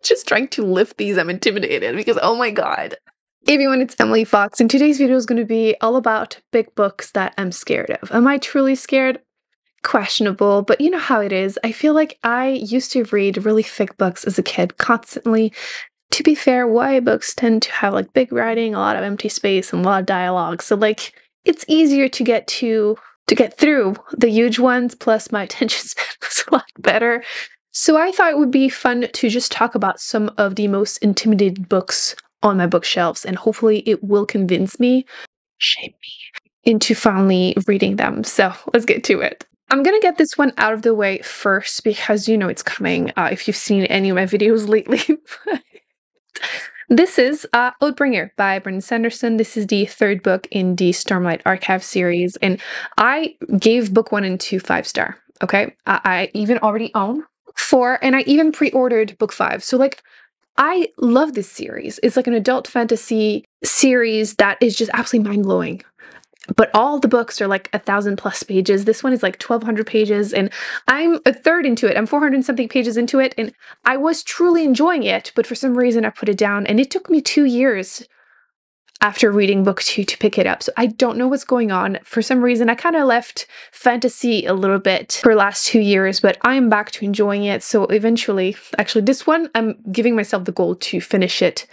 just trying to lift these, I'm intimidated because, oh my god. Hey everyone, it's Emily Fox, and today's video is going to be all about big books that I'm scared of. Am I truly scared? Questionable, but you know how it is. I feel like I used to read really thick books as a kid constantly. To be fair, YA books tend to have like big writing, a lot of empty space, and a lot of dialogue. So like it's easier to get through the huge ones, plus my attention span was a lot better. So I thought it would be fun to just talk about some of the most intimidated books on my bookshelves, and hopefully it will convince me, shape me, into finally reading them. So let's get to it. I'm gonna get this one out of the way first because you know it's coming if you've seen any of my videos lately. This is Oathbringer by Brandon Sanderson. This is the third book in the Stormlight Archive series, and I gave book 1 and 2 5-star. Okay, I even already own 4, and I even pre-ordered book 5. So like, I love this series. It's like an adult fantasy series that is just absolutely mind-blowing. But all the books are like 1,000+ pages. This one is like 1,200 pages, and I'm a third into it. I'm 400 and something pages into it, and I was truly enjoying it, but for some reason I put it down, and it took me 2 years after reading book 2 to pick it up. So I don't know what's going on. For some reason, I kind of left fantasy a little bit for the last 2 years, but I am back to enjoying it. So eventually, actually this one, I'm giving myself the goal to finish it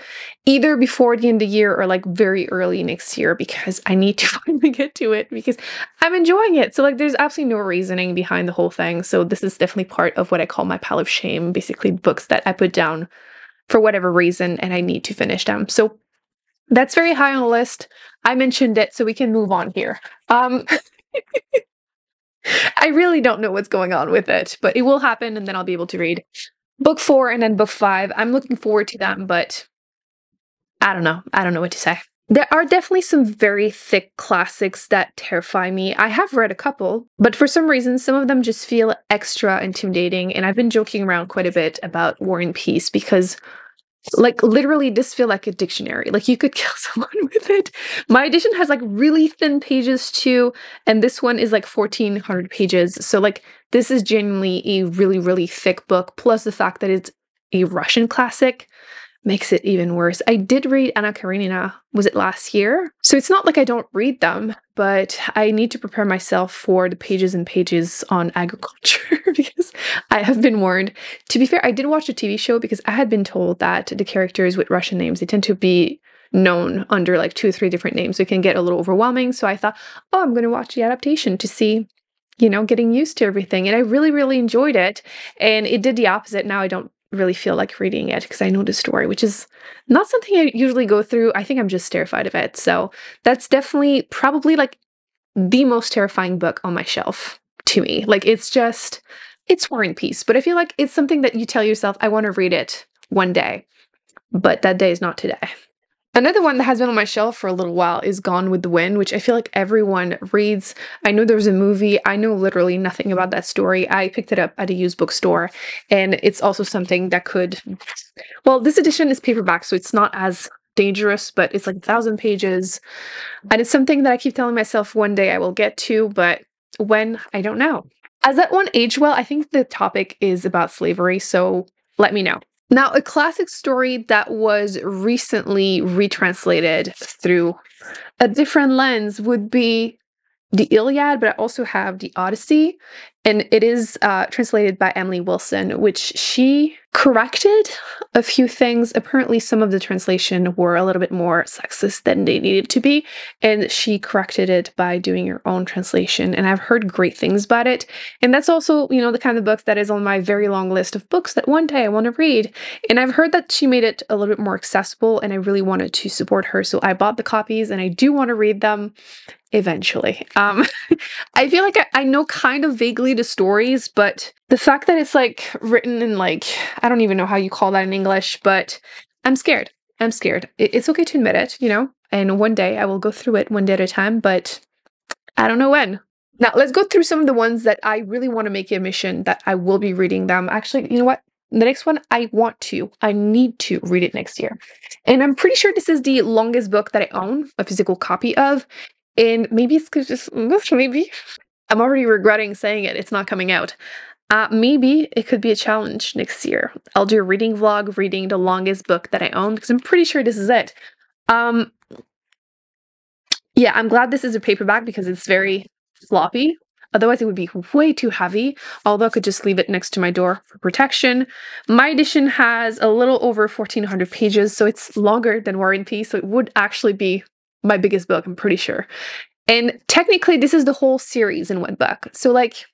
either before the end of the year or like very early next year, because I need to finally get to it because I'm enjoying it. So like there's absolutely no reasoning behind the whole thing. So this is definitely part of what I call my pile of shame, basically books that I put down for whatever reason and I need to finish them. So that's very high on the list. I mentioned it, so we can move on here. I really don't know what's going on with it, but it will happen, and then I'll be able to read book 4 and then book 5. I'm looking forward to them, but I don't know. I don't know what to say. There are definitely some very thick classics that terrify me. I have read a couple, but for some reason, some of them just feel extra intimidating, and I've been joking around quite a bit about War and Peace because like literally this feel like a dictionary. Like you could kill someone with it. My edition has like really thin pages too, and this one is like 1,400 pages. So like this is genuinely a really, really thick book, plus the fact that it's a Russian classic makes it even worse. I did read Anna Karenina, was it last year? So it's not like I don't read them, but I need to prepare myself for the pages and pages on agriculture because I have been warned. To be fair, I did watch a TV show because I had been told that the characters with Russian names, they tend to be known under like 2 or 3 different names. So it can get a little overwhelming. So I thought, oh, I'm going to watch the adaptation to see, you know, getting used to everything. And I really, really enjoyed it. And it did the opposite. Now I don't really feel like reading it because I know the story, which is not something I usually go through. I think I'm just terrified of it. So that's definitely probably like the most terrifying book on my shelf to me. Like it's War and Peace, but I feel like it's something that you tell yourself, I want to read it one day, but that day is not today. Another one that has been on my shelf for a little while is Gone with the Wind, which I feel like everyone reads. I know there's a movie. I know literally nothing about that story. I picked it up at a used bookstore, and it's also something that could... Well, this edition is paperback, so it's not as dangerous, but it's like 1,000 pages, and it's something that I keep telling myself one day I will get to, but when, I don't know. As that one aged well, I think the topic is about slavery, so let me know. Now, a classic story that was recently retranslated through a different lens would be the Iliad, but I also have the Odyssey, and it is translated by Emily Wilson, which she corrected a few things. Apparently, some of the translation were a little bit more sexist than they needed to be, and she corrected it by doing her own translation, and I've heard great things about it. And that's also, you know, the kind of book that is on my very long list of books that one day I want to read. And I've heard that she made it a little bit more accessible, and I really wanted to support her, so I bought the copies, and I do want to read them eventually. I feel like I know kind of vaguely the stories, but the fact that it's like written in like, I don't even know how you call that in English, but I'm scared. I'm scared. It's okay to admit it, you know, and one day I will go through it one day at a time, but I don't know when. Now let's go through some of the ones that I really want to make a mission that I will be reading them. Actually, you know what? The next one, I need to read it next year. And I'm pretty sure this is the longest book that I own a physical copy of. And maybe it's just, maybe I'm already regretting saying it. It's not coming out. Maybe it could be a challenge next year. I'll do a reading vlog, reading the longest book that I own, because I'm pretty sure this is it. Um, yeah, I'm glad this is a paperback because it's very floppy. Otherwise, it would be way too heavy, although I could just leave it next to my door for protection. My edition has a little over 1,400 pages, so it's longer than War and Peace, so it would actually be my biggest book, I'm pretty sure. And technically, this is the whole series in one book. So, like,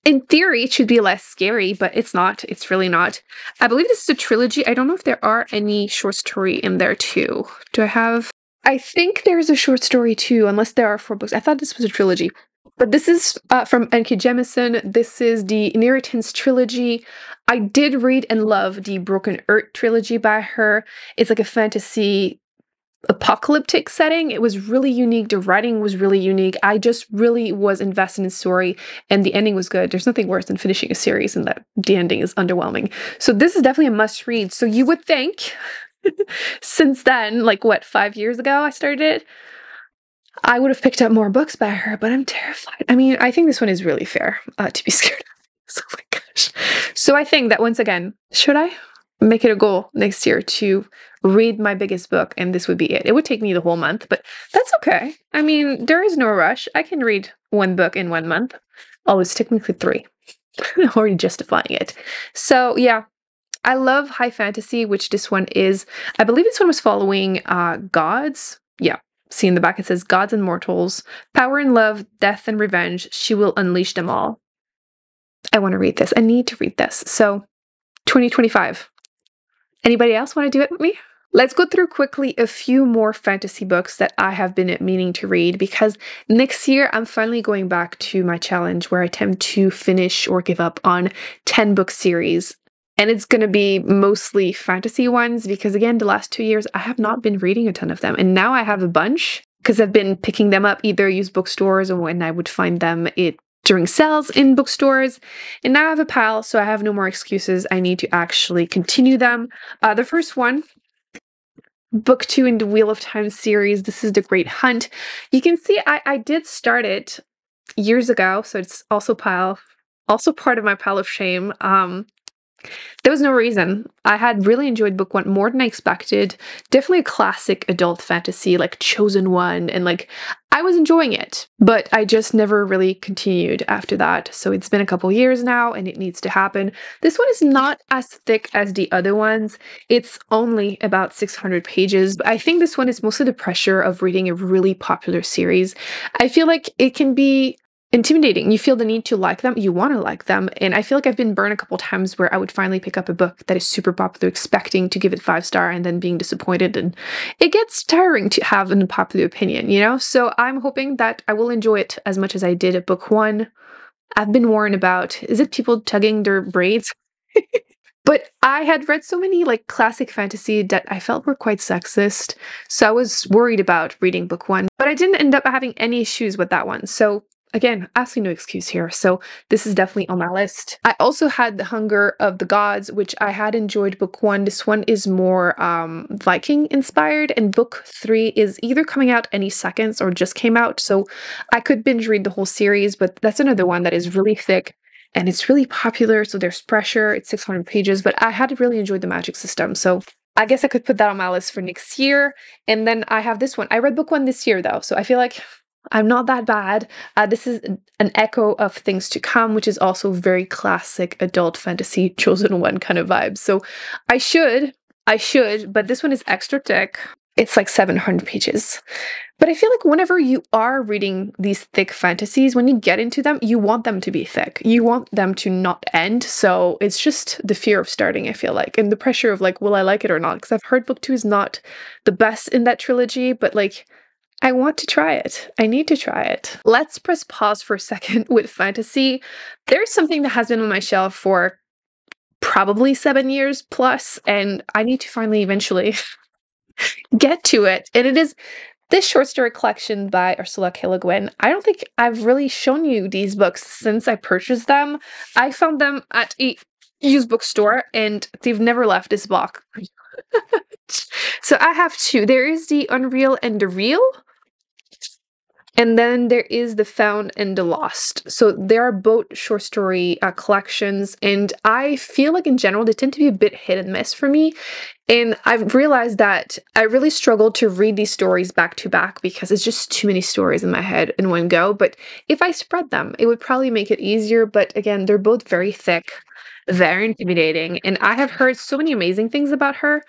in theory, it should be less scary, but it's not. It's really not. I believe this is a trilogy. I don't know if there are any short story in there, too. Do I have... I think there's a short story too, unless there are 4 books. I thought this was a trilogy. But this is from N.K. Jemisin. This is the Irritance trilogy. I did read and love the Broken Earth trilogy by her. It's like a fantasy apocalyptic setting. It was really unique. The writing was really unique. I just really was invested in the story, and the ending was good. There's nothing worse than finishing a series and that the ending is underwhelming. So this is definitely a must read. So you would think... Since then, like what, 5 years ago I started it, I would have picked up more books by her, but I'm terrified. I mean, I think this one is really fair to be scared of. Oh my gosh. So I think that once again, should I make it a goal next year to read my biggest book, and this would be it. It would take me the whole month, but that's okay. I mean, there is no rush. I can read 1 book in 1 month. Oh, it's technically 3. I'm already justifying it. So yeah. I love high fantasy, which this one is. I believe this one was following Gods. Yeah. See in the back it says Gods and Mortals. Power and love, death and revenge. She will unleash them all. I want to read this. I need to read this. So 2025. Anybody else want to do it with me? Let's go through quickly a few more fantasy books that I have been meaning to read, because next year I'm finally going back to my challenge where I attempt to finish or give up on 10 book series. And it's going to be mostly fantasy ones because, again, the last 2 years, I have not been reading a ton of them. And now I have a bunch because I've been picking them up either used bookstores or when I would find them during sales in bookstores. And now I have a pile, so I have no more excuses. I need to actually continue them. The first one, book 2 in the Wheel of Time series. This is The Great Hunt. You can see I did start it years ago, so it's also part of my pile of shame. There was no reason. I had really enjoyed book 1 more than I expected. Definitely a classic adult fantasy, like Chosen One, and like I was enjoying it, but I just never really continued after that. So it's been a couple years now and it needs to happen. This one is not as thick as the other ones. It's only about 600 pages, but I think this one is mostly the pressure of reading a really popular series. I feel like it can be intimidating. You feel the need to like them. You want to like them. And I feel like I've been burned a couple times where I would finally pick up a book that is super popular, expecting to give it 5-star and then being disappointed. And it gets tiring to have an unpopular opinion, you know? So I'm hoping that I will enjoy it as much as I did at book 1. I've been warned about, is it people tugging their braids? But I had read so many like classic fantasy that I felt were quite sexist. So I was worried about reading book 1, but I didn't end up having any issues with that one. So again, absolutely no excuse here. So this is definitely on my list. I also had The Hunger of the Gods, which I had enjoyed book 1. This one is more Viking inspired, and book 3 is either coming out any seconds or just came out. So I could binge read the whole series, but that's another one that is really thick and it's really popular. So there's pressure. It's 600 pages, but I had really enjoyed the magic system. So I guess I could put that on my list for next year. And then I have this one. I read book 1 this year though, so I feel like I'm not that bad. This is an echo of Things to Come, which is also very classic adult fantasy, Chosen One kind of vibes. So I should, but this one is extra thick. It's like 700 pages. But I feel like whenever you are reading these thick fantasies, when you get into them, you want them to be thick. You want them to not end. So it's just the fear of starting, I feel like, and the pressure of like, will I like it or not? Because I've heard book 2 is not the best in that trilogy, but like, I want to try it. I need to try it. Let's press pause for a second with fantasy. There's something that has been on my shelf for probably 7 years plus, and I need to finally eventually get to it. And it is this short story collection by Ursula K. Le Guin. I don't think I've really shown you these books since I purchased them. I found them at a used bookstore and they've never left this box. So I have 2. There is the Unreal and the Real. And then there is The Found and the Lost. So there are both short story collections, and I feel like in general they tend to be a bit hit and miss for me. And I've realized that I really struggle to read these stories back to back because it's just too many stories in my head in one go. But if I spread them, it would probably make it easier. But again, they're both very thick, very intimidating, and I have heard so many amazing things about her.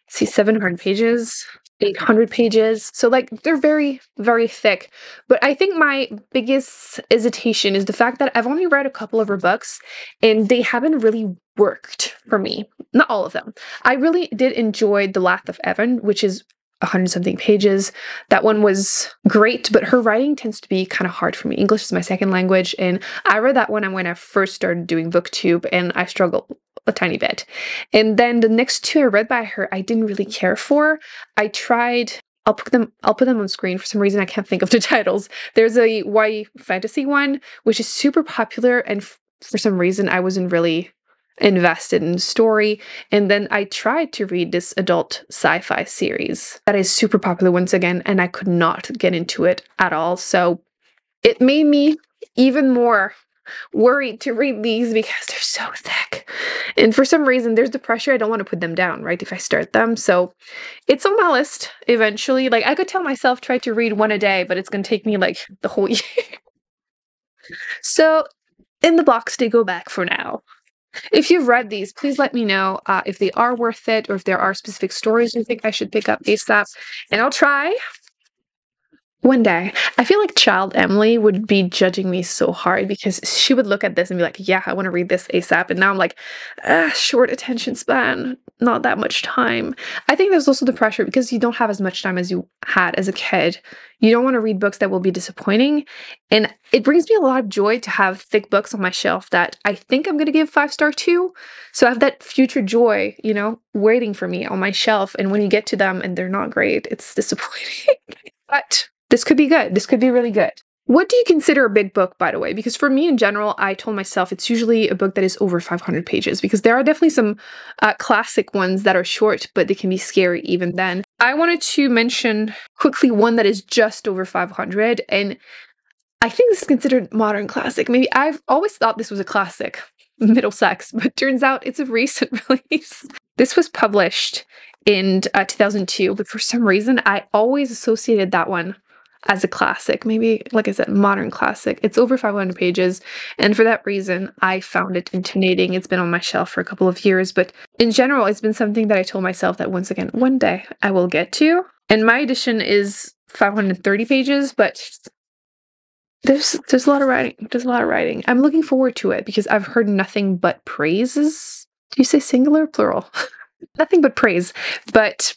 See, 700 pages, 800 pages. So, like, they're very, very thick. But I think my biggest hesitation is the fact that I've only read a couple of her books and they haven't really worked for me. Not all of them. I really did enjoy The Laugh of Evan, which is 100 something pages. That one was great, but her writing tends to be kind of hard for me. English is my second language, and I read that one when I first started doing Booktube, and I struggled a tiny bit. And then the next two I read by her, I didn't really care for. I tried. I'll put them on screen. For some reason, I can't think of the titles. There's a YA fantasy one, which is super popular, and for some reason, I wasn't really invested in the story. And then I tried to read this adult sci-fi series that is super popular once again, and I could not get into it at all. So it made me even more worried to read these because they're so thick. And for some reason, there's the pressure. I don't want to put them down, right, if I start them. So it's on my list eventually. Like, I could tell myself, try to read one a day, but it's going to take me like the whole year. So in the box they go back for now. If you've read these, please let me know if they are worth it or if there are specific stories you think I should pick up ASAP. And I'll try one day. I feel like child Emily would be judging me so hard because she would look at this and be like, yeah, I want to read this ASAP. And now I'm like, short attention span, not that much time. I think there's also the pressure because you don't have as much time as you had as a kid. You don't want to read books that will be disappointing. And it brings me a lot of joy to have thick books on my shelf that I think I'm going to give 5-star to. So I have that future joy, you know, waiting for me on my shelf. And when you get to them and they're not great, it's disappointing. But this could be good. This could be really good. What do you consider a big book, by the way? Because for me in general, I told myself it's usually a book that is over 500 pages because there are definitely some classic ones that are short, but they can be scary even then. I wanted to mention quickly one that is just over 500, and I think this is considered modern classic. Maybe I've always thought this was a classic, Middlesex, but turns out it's a recent release. This was published in 2002, but for some reason, I always associated that one as a classic. Maybe, like I said, modern classic. It's over 500 pages, and for that reason, I found it intimidating. It's been on my shelf for a couple of years, but in general, it's been something that I told myself that once again, one day I will get to. And my edition is 530 pages, but there's a lot of writing. There's a lot of writing. I'm looking forward to it because I've heard nothing but praises. Do you say singular or plural? Nothing but praise, but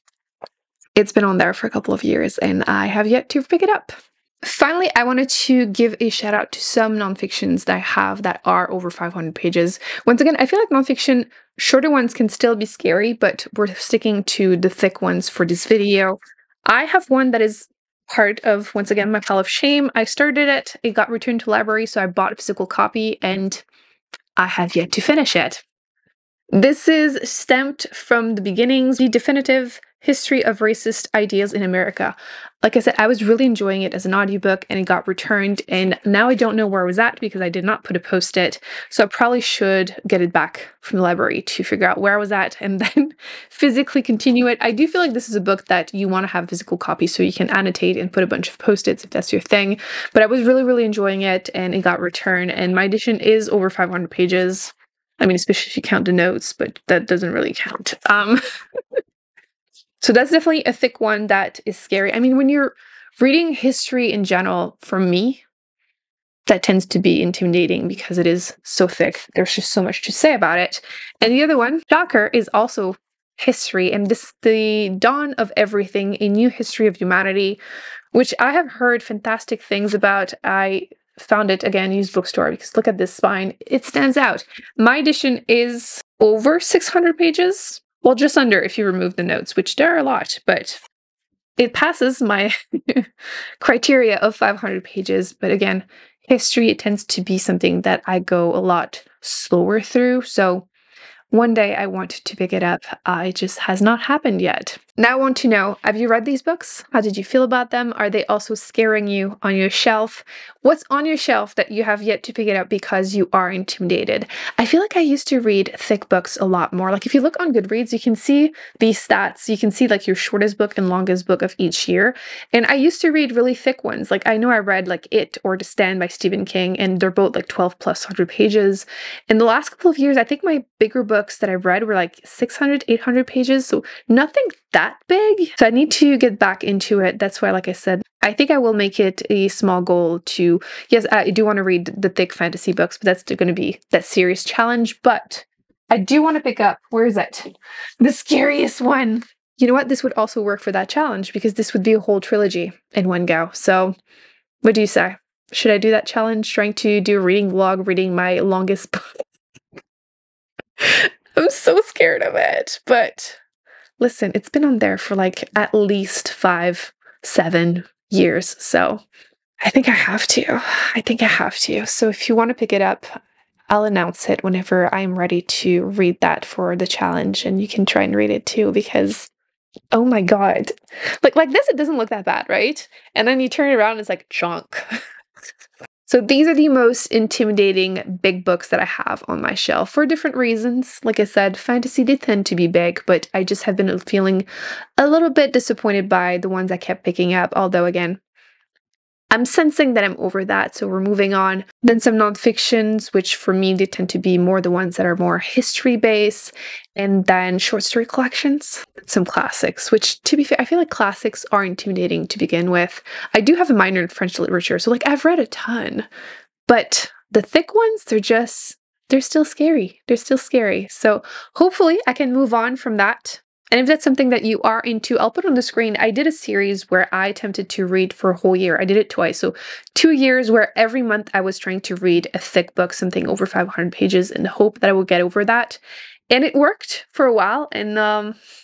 it's been on there for a couple of years and I have yet to pick it up. Finally, I wanted to give a shout out to some nonfictions that I have that are over 500 pages. Once again, I feel like nonfiction, shorter ones can still be scary, but we're sticking to the thick ones for this video. I have one that is part of, once again, my pile of shame. I started it, it got returned to library, so I bought a physical copy and I have yet to finish it. This is Stamped from the Beginnings, the definitive history of racist ideas in America. Like I said, I was really enjoying it as an audiobook and it got returned, and now I don't know where I was at because I did not put a post-it, so I probably should get it back from the library to figure out where I was at and then physically continue it. I do feel like this is a book that you want to have a physical copy so you can annotate and put a bunch of post-its if that's your thing, but I was really enjoying it and it got returned, and my edition is over 500 pages. I mean, especially if you count the notes, but that doesn't really count. So that's definitely a thick one that is scary. I mean, when you're reading history in general, for me, that tends to be intimidating because it is so thick. There's just so much to say about it. And the other one, shocker, is also history, and this is The Dawn of Everything, A New History of Humanity, which I have heard fantastic things about. I found it, again, used bookstore, because look at this spine. It stands out. My edition is over 600 pages. Well, just under if you remove the notes, which there are a lot, but it passes my criteria of 500 pages. But again, history, it tends to be something that I go a lot slower through. So one day I want to pick it up. It just has not happened yet. Now I want to know, have you read these books? How did you feel about them? Are they also scaring you on your shelf? What's on your shelf that you have yet to pick it up because you are intimidated? I feel like I used to read thick books a lot more. Like if you look on Goodreads, you can see these stats. You can see like your shortest book and longest book of each year. And I used to read really thick ones. Like I know I read like It or To Stand by Stephen King, and they're both like 12 plus 100 pages. In the last couple of years, I think my bigger books that I've read were like 600, 800 pages. So nothing that big. So I need to get back into it. That's why, like I said, I think I will make it a small goal to, yes, I do want to read the thick fantasy books, but that's going to be that serious challenge. But I do want to pick up, where is it? The scariest one. You know what? This would also work for that challenge because this would be a whole trilogy in one go. So what do you say? Should I do that challenge, trying to do a reading vlog, reading my longest book? I'm so scared of it, but listen, it's been on there for like at least 5, 7 years, so I think I have to. I think I have to. So if you want to pick it up, I'll announce it whenever I'm ready to read that for the challenge, and you can try and read it too, because oh my God. Like this, it doesn't look that bad, right? And then you turn it around and it's like chunk. So these are the most intimidating big books that I have on my shelf for different reasons. Like I said, fantasy, they tend to be big, but I just have been feeling a little bit disappointed by the ones I kept picking up. Although again, I'm sensing that I'm over that, so we're moving on. Then some nonfictions, which for me, they tend to be more the ones that are more history-based, and then short story collections, some classics, which to be fair, I feel like classics are intimidating to begin with. I do have a minor in French literature, so like I've read a ton, but the thick ones, they're still scary. They're still scary. So hopefully I can move on from that. And if that's something that you are into, I'll put on the screen. I did a series where I attempted to read for a whole year. I did it twice. So 2 years where every month I was trying to read a thick book, something over 500 pages, in the hope that I would get over that. And it worked for a while. And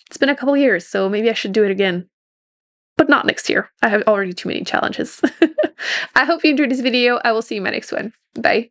it's been a couple years, so maybe I should do it again. But not next year. I have already too many challenges. I hope you enjoyed this video. I will see you in my next one. Bye.